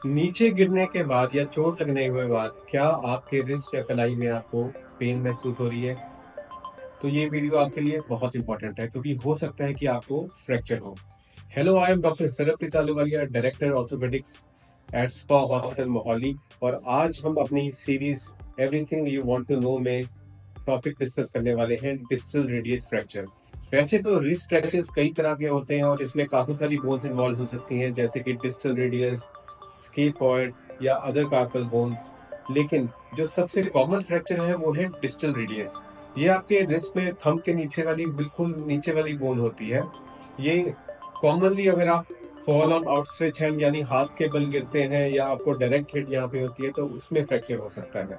नीचे गिरने के बाद या चोट लगने के बाद क्या आपके रिस्ट या कलाई में आपको पेन महसूस हो रही है? तो ये वीडियो आपके लिए बहुत इंपॉर्टेंट है क्योंकि हो सकता है कि आपको फ्रैक्चर हो। Hello, I am doctor Sarabpreet Ahluwalia, director orthopaedics at Spa hospital Mohali. और आज हम अपनी series everything you want to know में टॉपिक डिस्कस करने वाले हैं डिस्टल रेडियस फ्रैक्चर। वैसे तो रिस्ट फ्रैक्चर्स कई तरह के होते हैं और इसमें काफी सारी बोन्स इन्वॉल्व हो सकती हैं, जैसे कि डिस्टल रेडियस, स्केफॉइड या अदर कार्पल बोन्स। लेकिन जो सबसे कॉमन फ्रैक्चर है वो है डिस्टल रेडियस। ये आपके रिस्ट में थंब के नीचे वाली, बिल्कुल नीचे वाली बोन होती है। ये कॉमनली अगर आप फॉल ऑन आउटस्ट्रेच हैंड यानी हाथ के बल गिरते हैं या आपको डायरेक्ट हिट यहाँ पे होती है तो उसमें फ्रैक्चर हो सकता है।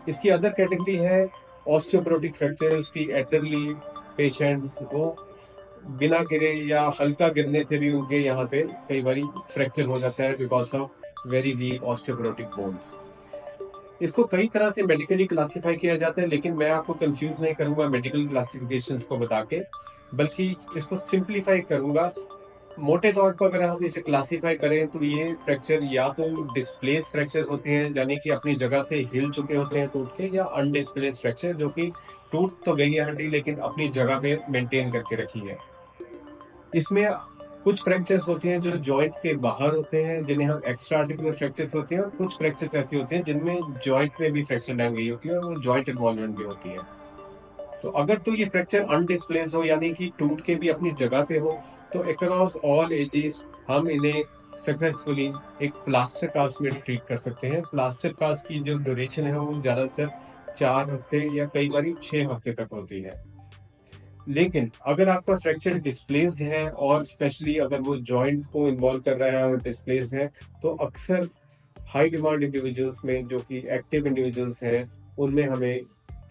इसकी अदर कैटेगरी है ऑस्टियोपोरोटिक फ्रैक्चर्स की। एल्डरली पेशेंट्स वो बिना गिरे या हल्का गिरने से भी उनके यहाँ पे कई बार फ्रैक्चर हो जाता है because of very weak osteoporotic bones. इसको कई तरह से मेडिकली क्लासिफाई किया जाता है, लेकिन मैं आपको कंफ्यूज नहीं करूंगा मेडिकल क्लासिफिकेशंस को बता के, बल्कि इसको सिंप्लीफाई करूंगा। मोटे तौर पर अगर हम इसे क्लासिफाई करें तो ये फ्रैक्चर या तो डिस्प्लेस फ्रैक्चर होते हैं, यानी कि अपनी जगह से हिल चुके होते हैं टूट के, या अनडिस्प्लेस फ्रैक्चर जो कि टूट तो गई है हड्डी लेकिन अपनी जगह पे मेंटेन करके रखी है। इसमें कुछ फ्रैक्चर्स होते हैं जो जॉइंट के बाहर होते हैं, जिन्हें हम एक्स्ट्रा आर्टिकुलर फ्रैक्चर्स होते हैं, और कुछ फ्रैक्चर्स ऐसे होते हैं जिनमें जॉइंट में भी फ्रैक्चर डाल गई होती है और वो जॉइंट इन्वॉल्वमेंट भी होती है। तो अगर तो ये फ्रैक्चर अनडिस्प्लेस हो यानी कि टूट के भी अपनी जगह पे हो, तो अक्रॉस ऑल एजेस हम इन्हें सक्सेसफुली एक प्लास्टर कास्ट में ट्रीट कर सकते हैं। प्लास्टर कास्ट की जो ड्यूरेशन है वो ज्यादातर 4 हफ्ते या कई बार 6 हफ्ते तक होती है। लेकिन अगर आपका फ्रैक्चर डिस्प्लेस्ड है और स्पेशली अगर वो जॉइंट को इन्वॉल्व कर रहा है और डिस्प्लेस्ड है, तो अक्सर हाई डिमांड इंडिविजुअल्स में, जो कि एक्टिव इंडिविजुअल्स हैं, उनमें हमें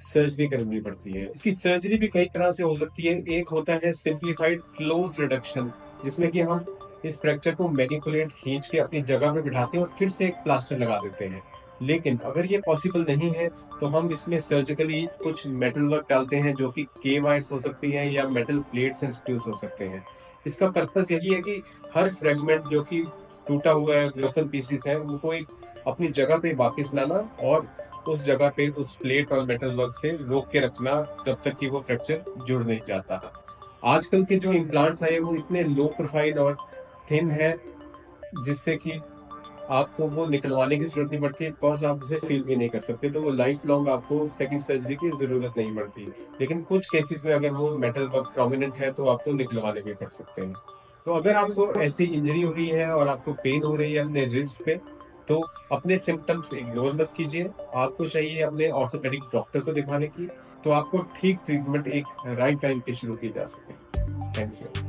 सर्जरी करनी पड़ती है। इसकी सर्जरी भी कई तरह से हो सकती है। एक होता है सिंप्लीफाइड क्लोज रिडक्शन, जिसमें कि हम इस फ्रैक्चर को मैनिपुलेट खींच के अपनी जगह पे बिठाते हैं और फिर से एक प्लास्टर लगा देते हैं। लेकिन अगर ये पॉसिबल नहीं है तो हम इसमें सर्जिकली कुछ मेटल वर्क डालते हैं, जो कि के वायर्स हो सकती हैं या मेटल प्लेट्स एंड स्क्रूज हो सकते हैं। इसका पर्पस यही है कि हर फ्रेगमेंट जो कि टूटा हुआ है, ब्रोकन पीसेस है, उनको एक अपनी जगह पे वापस लाना और उस जगह पे उस प्लेट और मेटल वर्क से रोक के रखना जब तक कि वो फ्रैक्चर जुड़ नहीं जाता। आजकल के जो इम्प्लांट्स आए वो इतने लो प्रोफाइल और थिन है, जिससे कि आपको वो निकलवाने की जरूरत नहीं पड़ती, बिकॉज आप उसे फील भी नहीं कर सकते, तो वो लाइफ लॉन्ग आपको सेकंड सर्जरी की जरूरत नहीं पड़ती। लेकिन कुछ केसेस में अगर वो मेटल वर्क प्रोमिनेंट है तो आपको निकलवाने भी पड़ सकते हैं। तो अगर आपको ऐसी इंजरी हुई है और आपको पेन हो रही है अपने रिस्ट पे, तो अपने सिम्टम्स इग्नोर मत कीजिए। आपको चाहिए अपने ऑर्थोपेडिक डॉक्टर को दिखाने की, तो आपको ठीक ट्रीटमेंट एक राइट टाइम पे शुरू की जा सके। Thank you.